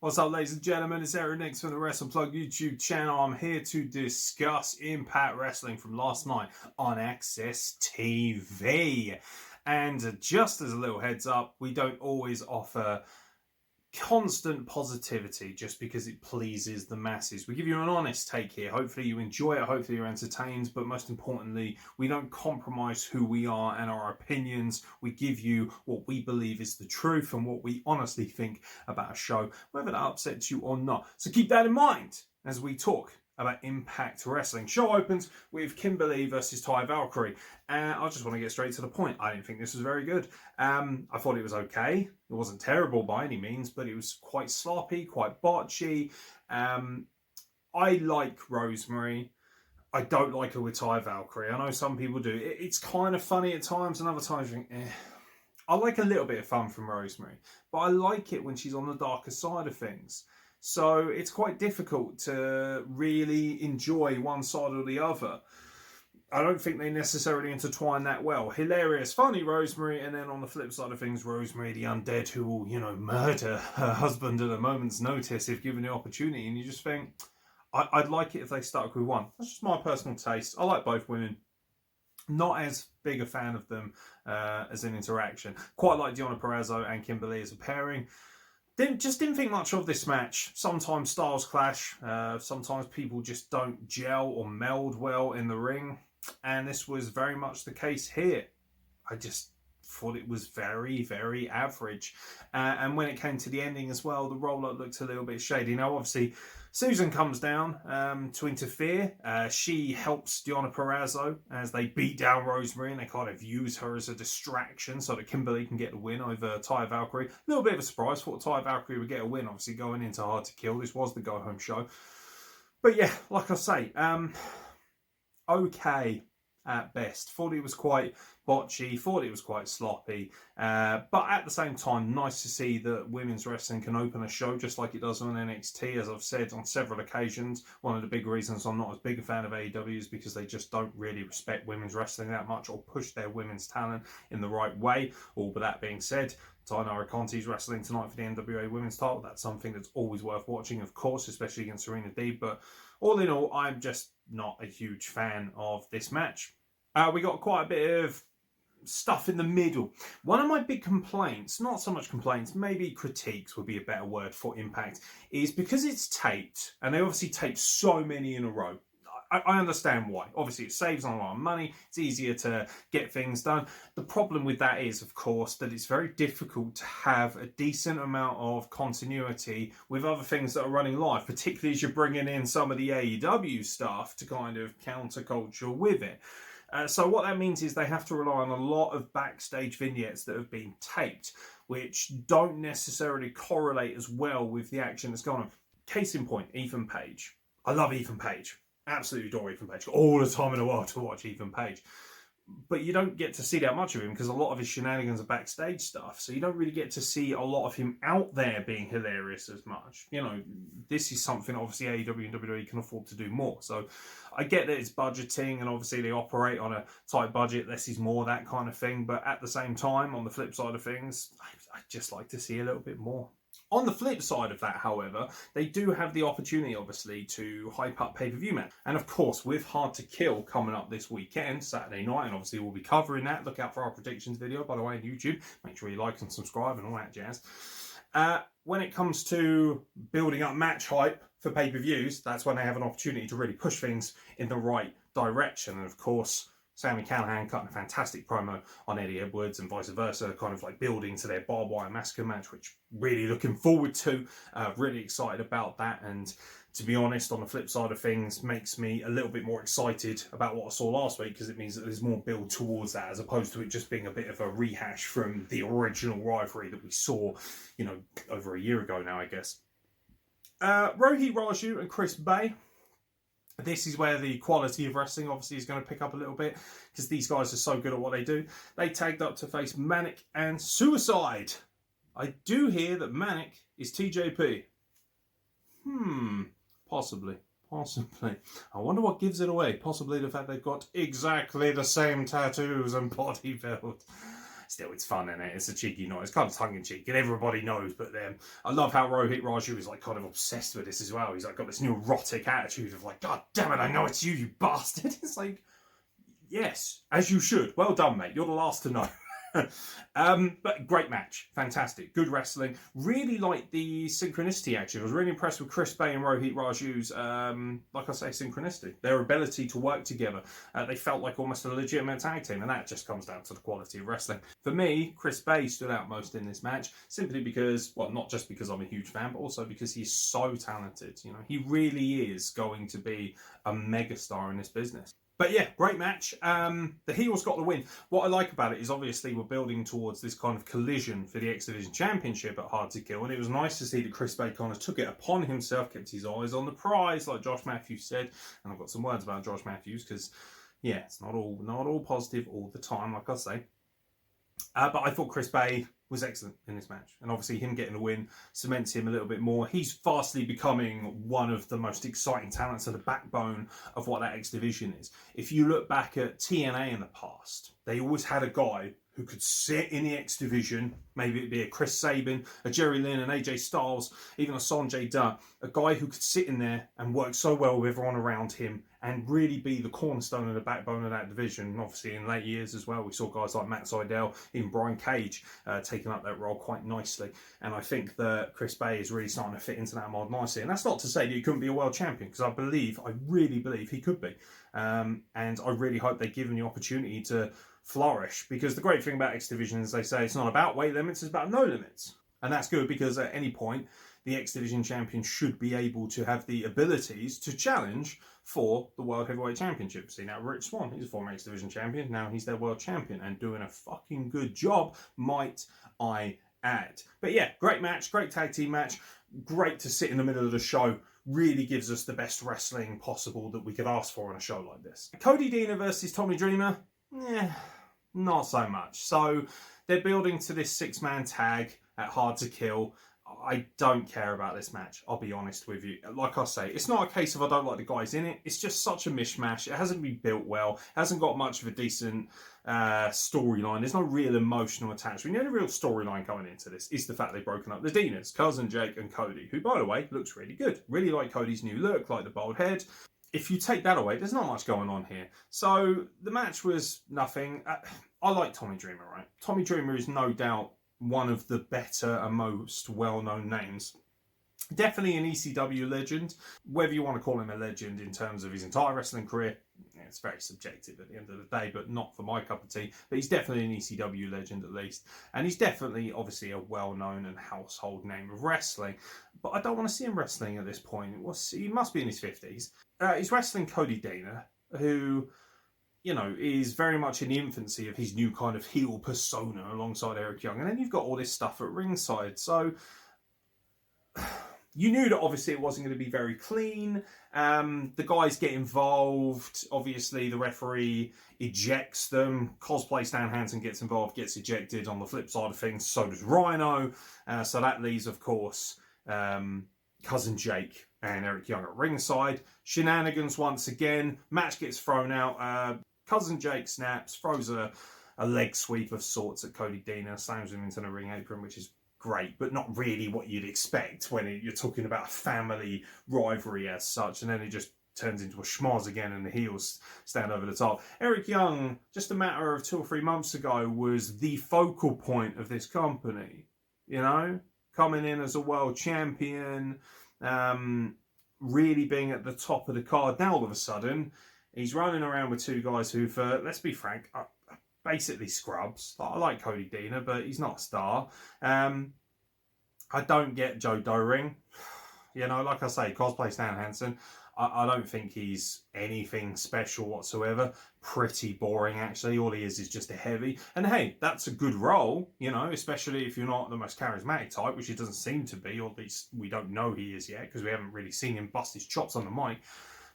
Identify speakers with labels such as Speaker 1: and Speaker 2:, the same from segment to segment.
Speaker 1: What's up, ladies and gentlemen? It's Aeron from the Wrestle Plug YouTube channel. I'm here to discuss Impact Wrestling from last night on Access TV. And just as a little heads up, we don't always offer constant positivity just because it pleases the masses. We give you an honest take here. Hopefully you enjoy it, hopefully you're entertained, but most importantly, we don't compromise who we are and our opinions. We give you what we believe is the truth and what we honestly think about a show, whether that upsets you or not. So keep that in mind as we talk about Impact Wrestling. Show opens with Kimberly versus Ty Valkyrie. And I just want to get straight to the point. I didn't think this was very good. I thought it was okay. It wasn't terrible by any means, but it was quite sloppy, quite botchy. I like Rosemary. I don't like her with Ty Valkyrie. I know some people do. It's kind of funny at times, and other times you think, eh. I like a little bit of fun from Rosemary, but I like it when she's on the darker side of things. So it's quite difficult to really enjoy one side or the other. I don't think they necessarily intertwine that well. Hilarious, funny Rosemary, and then on the flip side of things, Rosemary the undead who will, murder her husband at a moment's notice if given the opportunity. And you just think, I'd like it if they stuck with one. That's just my personal taste. I like both women. Not as big a fan of them as an interaction. Quite like Deonna Purrazzo and Kimberly as a pairing. Didn't think much of this match. Sometimes styles clash. Sometimes people just don't gel or meld well in the ring. And this was very much the case here. I just thought it was very, very average. And when it came to the ending as well, the roll-up looked a little bit shady. Now, obviously, Susan comes down to interfere. She helps Deonna Purrazzo as they beat down Rosemary, and they kind of use her as a distraction so that Kimberly can get the win over Ty Valkyrie. A little bit of a surprise. Thought Ty Valkyrie would get a win, obviously, going into Hard to Kill. This was the go-home show. But yeah, like I say, okay at best. Thought it was quite botchy, thought it was quite sloppy, but at the same time, nice to see that women's wrestling can open a show just like it does on NXT. As I've said on several occasions, one of the big reasons I'm not as big a fan of AEW is because they just don't really respect women's wrestling that much or push their women's talent in the right way. All but that being said, Tainara Conti's wrestling tonight for the NWA Women's title. That's something that's always worth watching, of course, especially against Serena Deeb. But all in all, I'm just not a huge fan of this match. We got quite a bit of stuff in the middle. One of my big complaints, not so much complaints, maybe critiques would be a better word for Impact, is because it's taped, and they obviously tape so many in a row. I understand why. Obviously, it saves on a lot of money. It's easier to get things done. The problem with that is, of course, that it's very difficult to have a decent amount of continuity with other things that are running live, particularly as you're bringing in some of the AEW stuff to kind of counterculture with it. So what that means is they have to rely on a lot of backstage vignettes that have been taped, which don't necessarily correlate as well with the action that's going on. Case in point, Ethan Page. I love Ethan Page. Absolutely adore Ethan Page. Got all the time in the world to watch Ethan Page. But you don't get to see that much of him because a lot of his shenanigans are backstage stuff. So you don't really get to see a lot of him out there being hilarious as much. This is something obviously AEW and WWE can afford to do more. So I get that it's budgeting and obviously they operate on a tight budget. Less is more, that kind of thing. But at the same time, on the flip side of things, I'd just like to see a little bit more. On the flip side of that, however, they do have the opportunity, obviously, to hype up pay-per-view match. And of course, with Hard to Kill coming up this weekend, Saturday night, and obviously we'll be covering that. Look out for our predictions video, by the way, on YouTube. Make sure you like and subscribe and all that jazz. When it comes to building up match hype for pay-per-views, that's when they have an opportunity to really push things in the right direction. And of course, Sami Callihan cutting a fantastic promo on Eddie Edwards and vice versa, kind of like building to their barbed wire massacre match, which really looking forward to. Really excited about that. And to be honest, on the flip side of things, makes me a little bit more excited about what I saw last week because it means that there's more build towards that as opposed to it just being a bit of a rehash from the original rivalry that we saw, over a year ago now, I guess. Rohit Raju and Chris Bay. This is where the quality of wrestling obviously is going to pick up a little bit because these guys are so good at what they do. They tagged up to face Manic and Suicide. I do hear that Manic is TJP. Possibly. I wonder what gives it away. Possibly the fact they've got exactly the same tattoos and body build. still, it's fun, isn't it? It's a cheeky noise. It's kind of tongue-in-cheek, and everybody knows but them. I love how Rohit Raju is like kind of obsessed with this as well. He's like got this neurotic attitude of like, God damn it, I know it's you, you bastard. It's like, yes, as you should. Well done, mate. You're the last to know. But great match, fantastic, good wrestling. Really like the synchronicity. Actually, I was really impressed with Chris Bay and Rohit Raju's, like I say, synchronicity. Their ability to work together. They felt like almost a legitimate tag team, and that just comes down to the quality of wrestling. For me, Chris Bay stood out most in this match, simply because, well, not just because I'm a huge fan, but also because he's so talented. You know, he really is going to be a megastar in this business. But yeah, great match. The heels got the win. What I like about it is obviously we're building towards this kind of collision for the X Division Championship at Hard to Kill, and it was nice to see that Chris Bay kind of took it upon himself, kept his eyes on the prize, like Josh Matthews said. And I've got some words about Josh Matthews because, yeah, it's not all positive all the time, like I say. But I thought Chris Bay was excellent in this match. And obviously him getting a win cements him a little bit more. He's fastly becoming one of the most exciting talents and the backbone of what that X Division is. If you look back at TNA in the past, they always had a guy who could sit in the X Division, maybe it'd be a Chris Sabin, a Jerry Lynn, an AJ Styles, even a Sanjay Dutt, a guy who could sit in there and work so well with everyone around him and really be the cornerstone and the backbone of that division. And obviously in late years as well, we saw guys like Matt Sydal, even Brian Cage taking up that role quite nicely. And I think that Chris Bay is really starting to fit into that mold nicely. And that's not to say that he couldn't be a world champion, because I really believe he could be. And I really hope they give him the opportunity to flourish, because the great thing about X Division is they say it's not about weight limits, it's about no limits. And that's good, because at any point the X Division champion should be able to have the abilities to challenge for the World Heavyweight Championship. See, now Rich Swann, he's a former X Division champion, now he's their world champion and doing a fucking good job, might I add. But yeah, great match, great tag team match, great to sit in the middle of the show. Really gives us the best wrestling possible that we could ask for on a show like this. Cody Deaner versus Tommy Dreamer, not so much. So they're building to this 6-man tag at Hard to Kill. I don't care about this match, I'll be honest with you. Like I say, it's not a case of I don't like the guys in it. It's just such a mishmash. It hasn't been built well. It hasn't got much of a decent storyline. There's no real emotional attachment. The only real storyline coming into this is the fact they've broken up the Deaners, Cousin Jake and Cody, who, by the way, looks really good. Really like Cody's new look, like the bald head. If you take that away, there's not much going on here. So the match was nothing. I like Tommy Dreamer, right? Tommy Dreamer is no doubt one of the better and most well-known names. Definitely an ECW legend. Whether you want to call him a legend in terms of his entire wrestling career, it's very subjective at the end of the day, but not for my cup of tea. But he's definitely an ECW legend at least. And he's definitely, obviously, a well-known and household name of wrestling. But I don't want to see him wrestling at this point. He must be in his 50s. He's wrestling Cody Deaner, who, you know, is very much in the infancy of his new kind of heel persona alongside Eric Young. And then you've got all this stuff at ringside. So you knew that obviously it wasn't going to be very clean. The guys get involved. Obviously, the referee ejects them. Cosplay Stan Hansen gets involved, gets ejected. On the flip side of things, so does Rhino. So that leaves, of course, Cousin Jake and Eric Young at ringside. Shenanigans once again. Match gets thrown out. Cousin Jake snaps, throws a leg sweep of sorts at Cody Deaner, slams him into the ring apron, which is great, but not really what you'd expect when you're talking about a family rivalry as such. And then it just turns into a schmoz again and the heels stand over the top. Eric Young, just a matter of 2 or 3 months ago, was the focal point of this company. You know, coming in as a world champion, really being at the top of the card. Now all of a sudden, he's running around with 2 guys who've, let's be frank, are basically scrubs. I like Cody Deaner, but he's not a star. I don't get Joe Doring. You know, like I say, cosplay Stan Hansen. I don't think he's anything special whatsoever. Pretty boring, actually. All he is just a heavy. And hey, that's a good role, you know, especially if you're not the most charismatic type, which he doesn't seem to be, or at least we don't know he is yet, because we haven't really seen him bust his chops on the mic.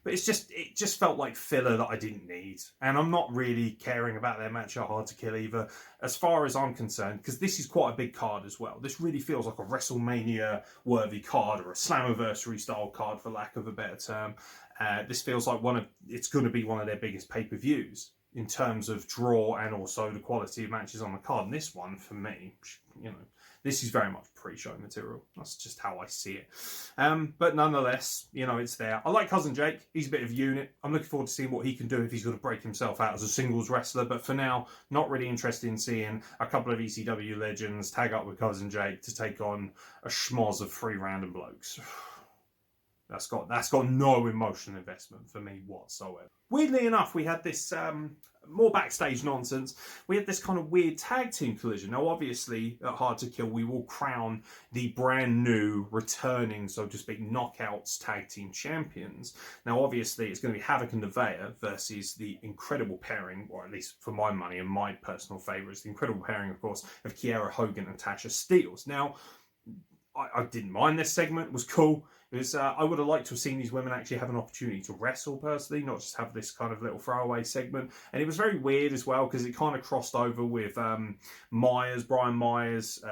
Speaker 1: But it just felt like filler that I didn't need. And I'm not really caring about their match at Hard to Kill either, as far as I'm concerned, because this is quite a big card as well. This really feels like a WrestleMania-worthy card, or a Slammiversary-style card, for lack of a better term. This feels like it's going to be one of their biggest pay-per-views. in terms of draw and also the quality of matches on the card. And this one, for me, you know, this is very much pre-show material. That's just how I see it. But nonetheless, you know, it's there. I like Cousin Jake. He's a bit of a unit. I'm looking forward to seeing what he can do if he's going to break himself out as a singles wrestler. But for now, not really interested in seeing a couple of ECW legends tag up with Cousin Jake to take on a schmoz of 3 random blokes. That's got no emotional investment for me whatsoever. Weirdly enough, we had this more backstage nonsense. We had this kind of weird tag team collision. Now, obviously, at Hard to Kill, we will crown the brand new, returning, so to speak, Knockouts tag team champions. Now, obviously, it's going to be Havoc and Nevaeh versus the incredible pairing, or at least for my money and my personal favourites, the incredible pairing, of course, of Kiera Hogan and Tasha Steelz. Now, I didn't mind this segment. It was cool. It was, I would have liked to have seen these women actually have an opportunity to wrestle personally, not just have this kind of little throwaway segment. And it was very weird as well because it kind of crossed over with Brian Myers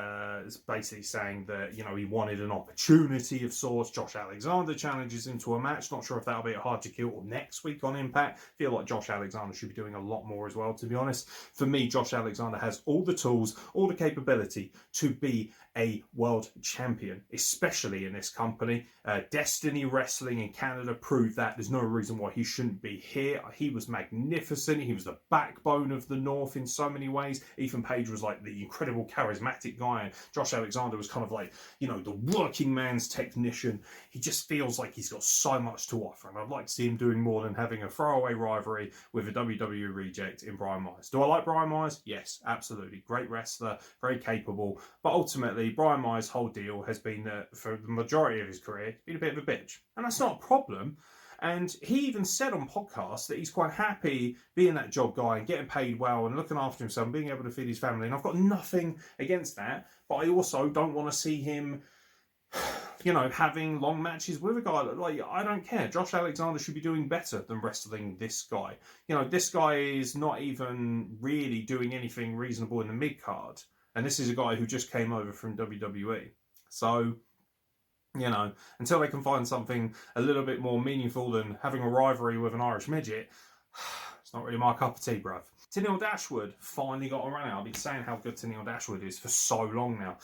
Speaker 1: is basically saying that, you know, he wanted an opportunity of sorts. Josh Alexander challenges him to a match. Not sure if that'll be at Hard to Kill or next week on Impact. Feel like Josh Alexander should be doing a lot more as well, to be honest. For me, Josh Alexander has all the tools, all the capability to be a world champion, especially in this company. Destiny Wrestling in Canada proved that. There's no reason why he shouldn't be here. He was magnificent. He was the backbone of the North in so many ways. Ethan Page was like the incredible charismatic guy, and Josh Alexander was kind of like, you know, the working man's technician. He just feels like he's got so much to offer, and I'd like to see him doing more than having a throwaway rivalry with a WWE reject in Brian Myers. Do I like Brian Myers? Yes, absolutely. Great wrestler, very capable, but ultimately Brian Myers' whole deal has been that for the majority of his career, been a bit of a bitch. And that's not a problem. And he even said on podcasts that he's quite happy being that job guy and getting paid well and looking after himself and being able to feed his family. And I've got nothing against that. But I also don't want to see him, you know, having long matches with a guy. Like, I don't care. Josh Alexander should be doing better than wrestling this guy. You know, this guy is not even really doing anything reasonable in the mid-card. And this is a guy who just came over from WWE. So, you know, until they can find something a little bit more meaningful than having a rivalry with an Irish midget, it's not really my cup of tea, bruv. Tennille Dashwood finally got a run out. I've been saying how good Tennille Dashwood is for so long now.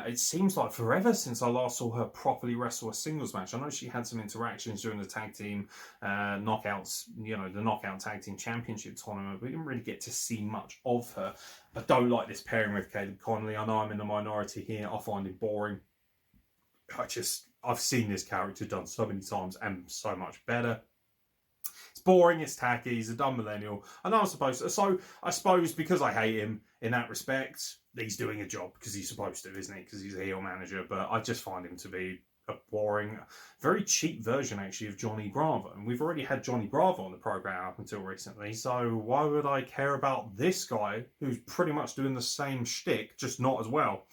Speaker 1: It seems like forever since I last saw her properly wrestle a singles match. I know she had some interactions during the tag team knockouts, you know, the knockout tag team championship tournament. We didn't really get to see much of her. I don't like this pairing with Caleb Conley. I know I'm in the minority here. I find it boring. I've seen this character done so many times and so much better. It's boring, it's tacky, he's a dumb millennial. I know I'm supposed to. So I suppose because I hate him in that respect, he's doing a job because he's supposed to, isn't he? Because he's a heel manager. But I just find him to be a boring, very cheap version actually of Johnny Bravo. And we've already had Johnny Bravo on the program up until recently. So why would I care about this guy who's pretty much doing the same shtick, just not as well?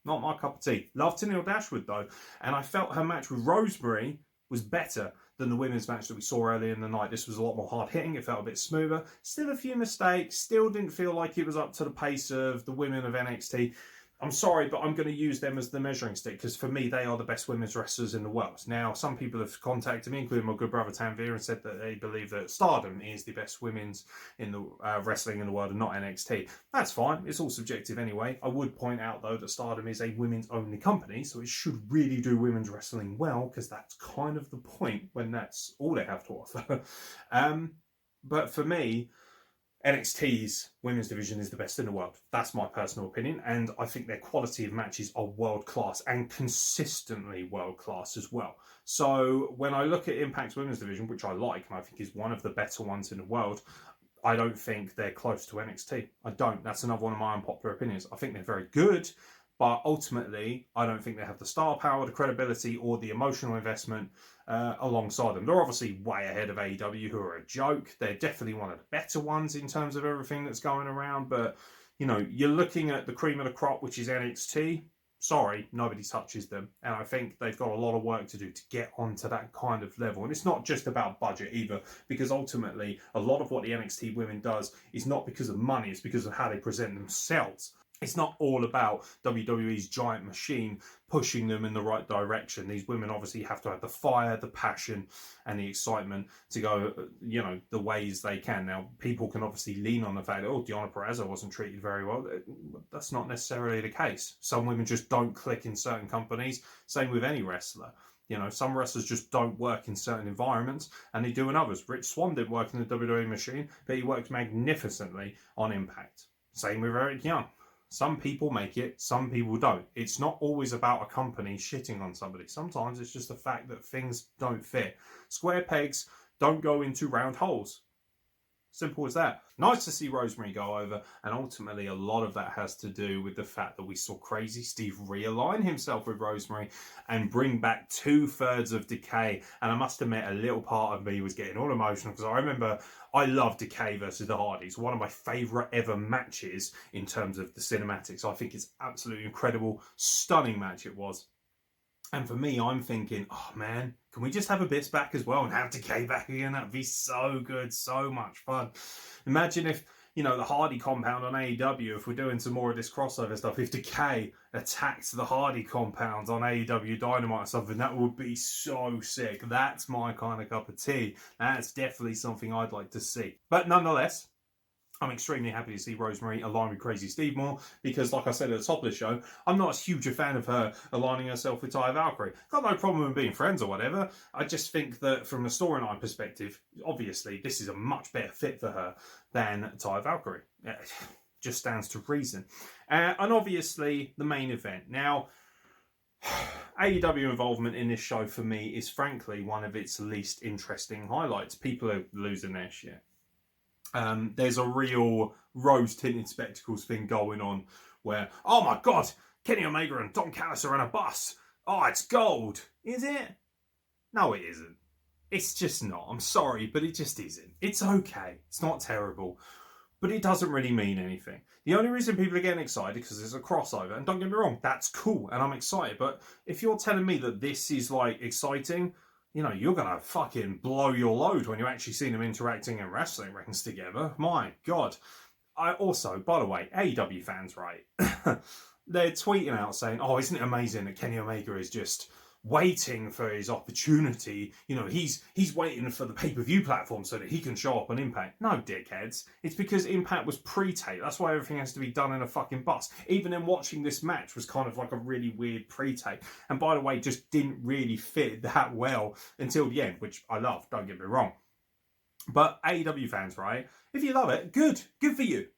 Speaker 1: Not my cup of tea. Love Tennille Dashwood though, and I felt her match with Rosemary was better than the women's match that we saw earlier in the night. This was a lot more hard hitting. It felt a bit smoother. Still a few mistakes. Still didn't feel like it was up to the pace of the women of NXT. I'm sorry, but I'm going to use them as the measuring stick because for me, they are the best women's wrestlers in the world. Now, some people have contacted me, including my good brother Tanvir, and said that they believe that Stardom is the best women's in the wrestling in the world and not NXT. That's fine. It's all subjective anyway. I would point out, though, that Stardom is a women's-only company, so it should really do women's wrestling well because that's kind of the point when that's all they have to offer. But for me, NXT's women's division is the best in the world. That's my personal opinion, and I think their quality of matches are world-class and consistently world-class as well. So when I look at Impact's women's division, which I like and I think is one of the better ones in the world, I don't think they're close to NXT. I don't. That's another one of my unpopular opinions. I think they're very good, but ultimately, I don't think they have the star power, the credibility, or the emotional investment alongside them. They're obviously way ahead of AEW, who are a joke. They're definitely one of the better ones in terms of everything that's going around. But, you know, you're looking at the cream of the crop, which is NXT. Sorry, nobody touches them. And I think they've got a lot of work to do to get onto that kind of level. And it's not just about budget either, because ultimately, a lot of what the NXT women does is not because of money, it's because of how they present themselves. It's not all about WWE's giant machine pushing them in the right direction. These women obviously have to have the fire, the passion, and the excitement to go, the ways they can. Now, people can obviously lean on the fact that, Deonna Purrazzo wasn't treated very well. That's not necessarily the case. Some women just don't click in certain companies. Same with any wrestler. Some wrestlers just don't work in certain environments, and they do in others. Rich Swann didn't work in the WWE machine, but he worked magnificently on Impact. Same with Eric Young. Some people make it, some people don't. It's not always about a company shitting on somebody. Sometimes it's just the fact that things don't fit. Square pegs don't go into round holes. Simple as that. Nice to see Rosemary go over, and ultimately a lot of that has to do with the fact that we saw Crazy Steve realign himself with Rosemary and bring back 2/3 of Decay. And I must admit, a little part of me was getting all emotional because I remember I love Decay versus the Hardys, one of my favourite ever matches in terms of the cinematics. I think it's absolutely incredible, stunning match it was. And for me, I'm thinking, oh man, can we just have Abyss back as well and have Decay back again? That'd be so good, so much fun. Imagine if, the Hardy compound on AEW, if we're doing some more of this crossover stuff, if Decay attacks the Hardy compound on AEW Dynamite or something, that would be so sick. That's my kind of cup of tea. That's definitely something I'd like to see. But nonetheless, I'm extremely happy to see Rosemary align with Crazy Steve more because, like I said at the top of the show, I'm not as huge a fan of her aligning herself with Taya Valkyrie. Got no problem with being friends or whatever. I just think that from a storyline perspective, obviously, this is a much better fit for her than Taya Valkyrie. Just stands to reason. And obviously, the main event. Now, AEW involvement in this show for me is frankly one of its least interesting highlights. People are losing their shit. There's a real rose-tinted spectacles thing going on where, oh my god, Kenny Omega and Don Callis are on a bus. Oh, it's gold. Is it? No, it isn't. It's just not. I'm sorry, but it just isn't. It's okay. It's not terrible. But it doesn't really mean anything. The only reason people are getting excited is because there's a crossover. And don't get me wrong, that's cool and I'm excited. But if you're telling me that this is like exciting, you're going to fucking blow your load when you actually see them interacting in wrestling rings together. My God. I also, by the way, AEW fans, right? They're tweeting out saying, oh, isn't it amazing that Kenny Omega is just waiting for his opportunity? He's waiting for the pay-per-view platform so that he can show up on Impact. No, dickheads. It's because Impact was pre-tape. That's why everything has to be done in a fucking bus. Even then, watching this match was kind of like a really weird pre-tape. And by the way, just didn't really fit that well until the end, which I love, don't get me wrong. But AEW fans, right? If you love it, good for you.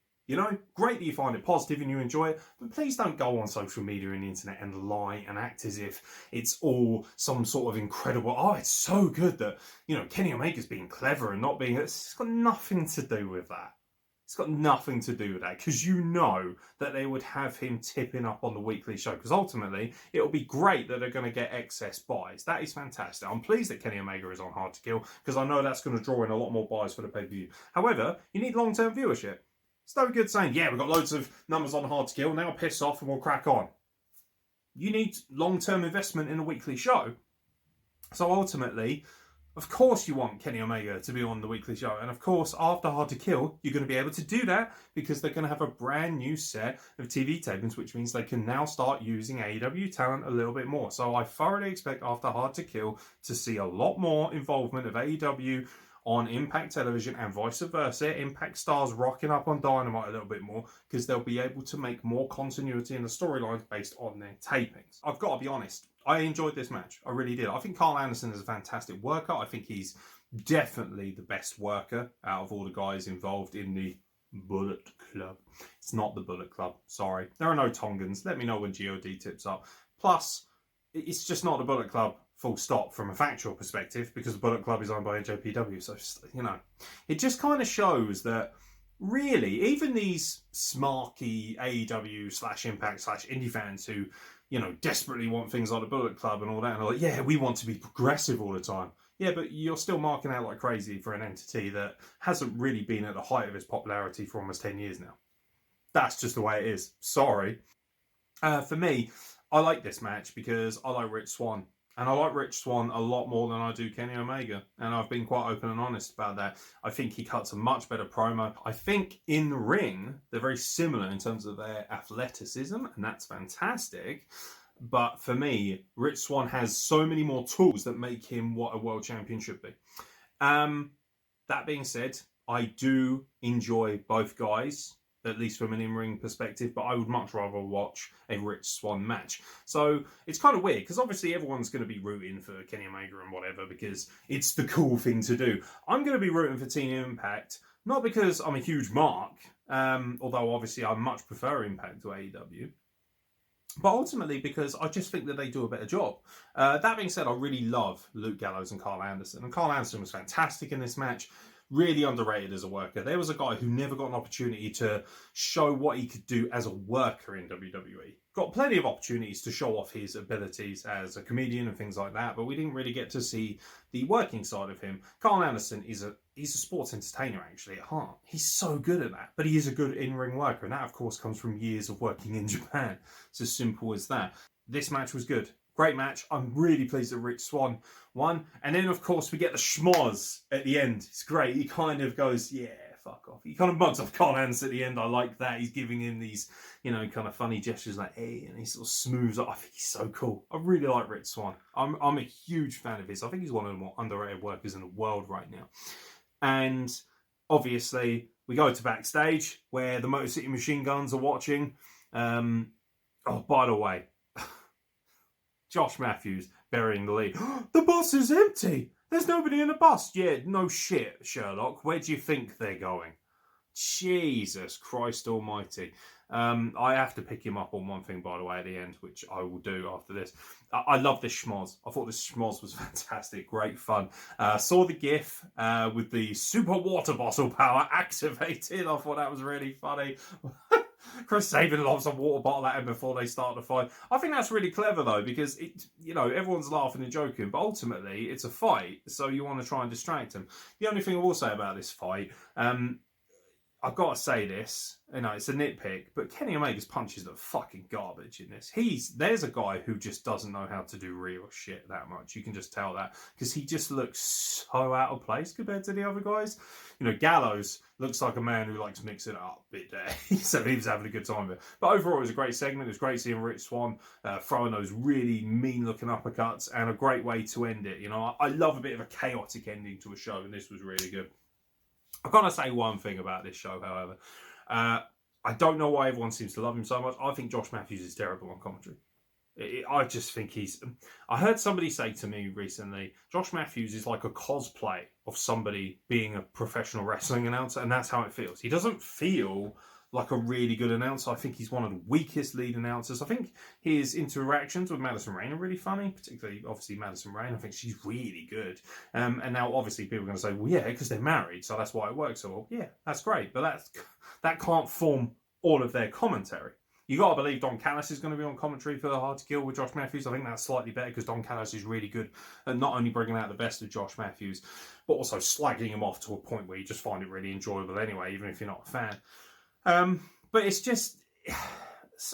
Speaker 1: Great that you find it positive and you enjoy it, but please don't go on social media and the internet and lie and act as if it's all some sort of incredible, oh, it's so good that, Kenny Omega's being clever and not being, it's got nothing to do with that. It's got nothing to do with that because that they would have him tipping up on the weekly show because ultimately it'll be great that they're going to get excess buys. That is fantastic. I'm pleased that Kenny Omega is on Hard to Kill because I know that's going to draw in a lot more buys for the pay-per-view. However, you need long-term viewership. It's no good saying, yeah, we've got loads of numbers on Hard to Kill, now piss off and we'll crack on. You need long-term investment in a weekly show. So ultimately, of course you want Kenny Omega to be on the weekly show. And of course, after Hard to Kill, you're going to be able to do that because they're going to have a brand new set of TV tapings, which means they can now start using AEW talent a little bit more. So I thoroughly expect after Hard to Kill to see a lot more involvement of AEW on Impact Television and vice versa. Impact stars rocking up on Dynamite a little bit more because they'll be able to make more continuity in the storylines based on their tapings. I've got to be honest, I enjoyed this match. I really did. I think Carl Anderson is a fantastic worker. I think he's definitely the best worker out of all the guys involved in the Bullet Club. It's not the Bullet Club, sorry. There are no Tongans. Let me know when GOD tips up. Plus, it's just not the Bullet Club, full stop, from a factual perspective, because the Bullet Club is owned by NJPW. So, it just kind of shows that, really, even these smarky AEW / Impact / indie fans who, desperately want things like the Bullet Club and all that, and are like, yeah, we want to be progressive all the time. Yeah, but you're still marking out like crazy for an entity that hasn't really been at the height of its popularity for almost 10 years now. That's just the way it is. Sorry. For me, I like this match because I like Rich Swann. And I like Rich Swann a lot more than I do Kenny Omega. And I've been quite open and honest about that. I think he cuts a much better promo. I think in the ring, they're very similar in terms of their athleticism, and that's fantastic. But for me, Rich Swann has so many more tools that make him what a world champion should be. That being said, I do enjoy both guys, at least from an in-ring perspective, but I would much rather watch a Rich Swann match. So it's kind of weird, because obviously everyone's going to be rooting for Kenny Omega and whatever, because it's the cool thing to do. I'm going to be rooting for Team Impact, not because I'm a huge mark, although obviously I much prefer Impact to AEW, but ultimately because I just think that they do a better job. That being said, I really love Luke Gallows and Carl Anderson. And Carl Anderson was fantastic in this match. Really underrated as a worker. There was a guy who never got an opportunity to show what he could do as a worker in WWE. Got plenty of opportunities to show off his abilities as a comedian and things like that, but we didn't really get to see the working side of him. Carl Anderson he's a sports entertainer actually at heart. He's so good at that, but he is a good in-ring worker, and that of course comes from years of working in Japan. It's as simple as that. This match was good. Great match. I'm really pleased that Rich Swann won. And then, of course, we get the schmoz at the end. It's great. He kind of goes, yeah, fuck off. He kind of mugs off Carl Anderson at the end. I like that. He's giving him these, kind of funny gestures like, hey, and he sort of smooths up. I think he's so cool. I really like Rich Swann. I'm a huge fan of his. I think he's one of the more underrated workers in the world right now. And obviously, we go to backstage where the Motor City Machine Guns are watching. Oh, by the way, Josh Matthews burying the lead. The bus is empty. There's nobody in the bus. Yeah, no shit, Sherlock. Where do you think they're going? Jesus Christ almighty. I have to pick him up on one thing, by the way, at the end, which I will do after this. I love this schmoz. I thought this schmoz was fantastic. Great fun. Saw the GIF with the super water bottle power activated. I thought that was really funny. Chris Sabin loves a water bottle at him before they start the fight. I think that's really clever though, because everyone's laughing and joking, but ultimately it's a fight, so you want to try and distract them. The only thing I will say about this fight, I've got to say this, it's a nitpick, but Kenny Omega's punches are fucking garbage in this. There's a guy who just doesn't know how to do real shit that much. You can just tell that, because he just looks so out of place compared to the other guys. Gallows looks like a man who likes mixing it up a bit there. So he was having a good time with it. But overall, it was a great segment. It was great seeing Rich Swann throwing those really mean-looking uppercuts, and a great way to end it. I love a bit of a chaotic ending to a show, and this was really good. I've got to say one thing about this show, however. I don't know why everyone seems to love him so much. I think Josh Matthews is terrible on commentary. I just think I heard somebody say to me recently, Josh Matthews is like a cosplay of somebody being a professional wrestling announcer, and that's how it feels. He doesn't feel like a really good announcer. I think he's one of the weakest lead announcers. I think his interactions with Madison Rayne are really funny, particularly, obviously, Madison Rayne. I think she's really good. And now, obviously, people are going to say, well, yeah, because they're married, so that's why it works so well. Yeah, that's great, but that can't form all of their commentary. You got to believe Don Callis is going to be on commentary for the Hard to Kill with Josh Matthews. I think that's slightly better, because Don Callis is really good at not only bringing out the best of Josh Matthews, but also slagging him off to a point where you just find it really enjoyable anyway, even if you're not a fan. But it's just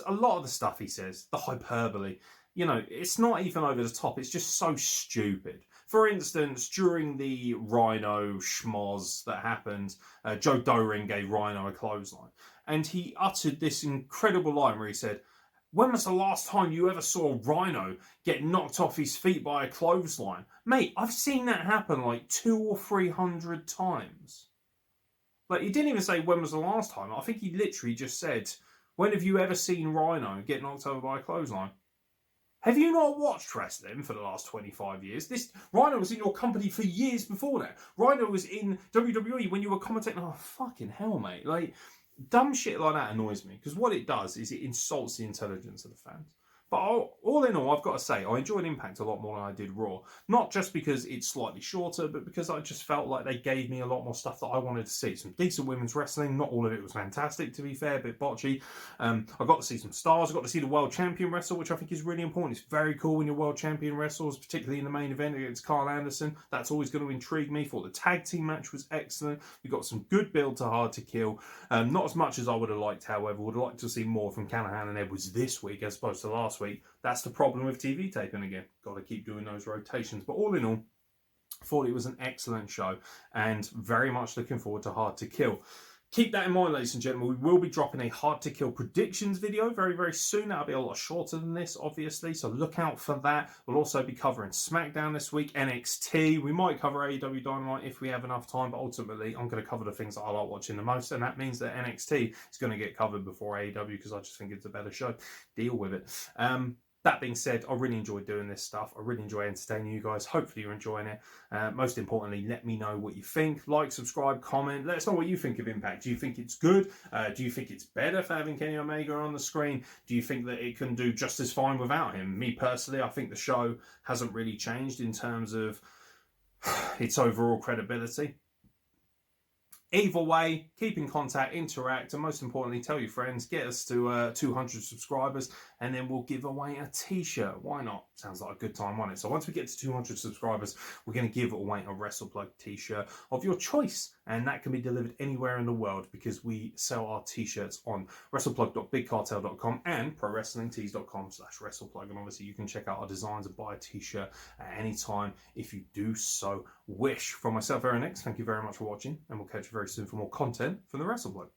Speaker 1: a lot of the stuff he says, the hyperbole, it's not even over the top. It's just so stupid. For instance, during the Rhino schmoz that happened, Joe Doring gave Rhino a clothesline, and he uttered this incredible line where he said, when was the last time you ever saw Rhino get knocked off his feet by a clothesline? Mate, I've seen that happen like 200 or 300 times. Like, he didn't even say when was the last time. I think he literally just said, when have you ever seen Rhino get knocked over by a clothesline? Have you not watched wrestling for the last 25 years? This Rhino was in your company for years before that. Rhino was in WWE when you were commentating. Oh, fucking hell, mate. Like, dumb shit like that annoys me, because what it does is it insults the intelligence of the fans. But all in all, I've got to say, I enjoyed Impact a lot more than I did Raw. Not just because it's slightly shorter, but because I just felt like they gave me a lot more stuff that I wanted to see. Some decent women's wrestling. Not all of it was fantastic, to be fair, a bit botchy. I got to see some stars. I got to see the world champion wrestle, which I think is really important. It's very cool when your world champion wrestles, particularly in the main event against Carl Anderson. That's always going to intrigue me. Thought the tag team match was excellent. We got some good build to Hard to Kill. Not as much as I would have liked, however. Would have liked to see more from Callahan and Edwards this week as opposed to last last week. That's the problem with TV taping again. Got to keep doing those rotations. But all in all, thought it was an excellent show and very much looking forward to Hard to Kill. Keep that in mind, ladies and gentlemen. We will be dropping a Hard to Kill predictions video very, very soon. That'll be a lot shorter than this, obviously, so look out for that. We'll also be covering SmackDown this week, NXT. We might cover AEW Dynamite if we have enough time, but ultimately, I'm going to cover the things that I like watching the most, and that means that NXT is going to get covered before AEW because I just think it's a better show. Deal with it. That being said, I really enjoy doing this stuff. I really enjoy entertaining you guys. Hopefully you're enjoying it. Most importantly, let me know what you think. Like, subscribe, comment. Let us know what you think of Impact. Do you think it's good? Do you think it's better for having Kenny Omega on the screen? Do you think that it can do just as fine without him? Me personally, I think the show hasn't really changed in terms of its overall credibility. Either way, keep in contact, interact, and most importantly, tell your friends, get us to 200 subscribers, and then we'll give away a t-shirt. Why not? Sounds like a good time, won't it? So once we get to 200 subscribers, we're going to give away a WrestlePlug t-shirt of your choice, and that can be delivered anywhere in the world because we sell our t-shirts on wrestleplug.bigcartel.com and prowrestlingtees.com/wrestleplug. And obviously, you can check out our designs and buy a t-shirt at any time if you do so wish. From myself, Aeron, thank you very much for watching, and we'll catch you very soon for more content from the WrestlePlug.